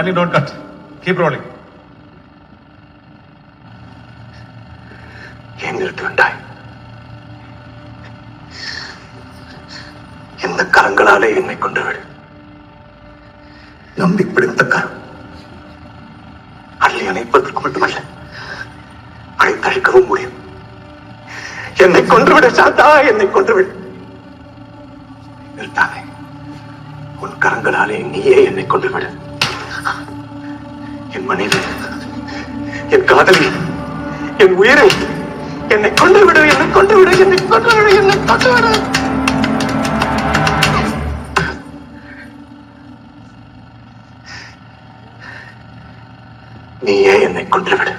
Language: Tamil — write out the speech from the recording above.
Stanley, don't cut. Keep rolling. ஏன் நிறுத்துவண்டாய்? இந்த கரங்களாலே என்னை கொண்டுவிடு. நம்பி பிடித்த கரம் அள்ளி அணைப்பதற்கு மட்டுமல்ல, அழைத்தழிக்கவும் முடியும். என்னை கொன்றுவிட சாந்தா, என்னை கொன்றுவிடு. நிறுத்தாதே. உன் கரங்களாலே நீயே என்னை கொன்றுவிடு. என் மனைவி, என் காதலி, என் உயிரை என்னை கொன்றுவிடு, என்னை கொன்றுவிடு, என்னை கொன்றுவிடு, என்னை கொன்றுவிடு. நீயே என்னை கொன்றுவிடு.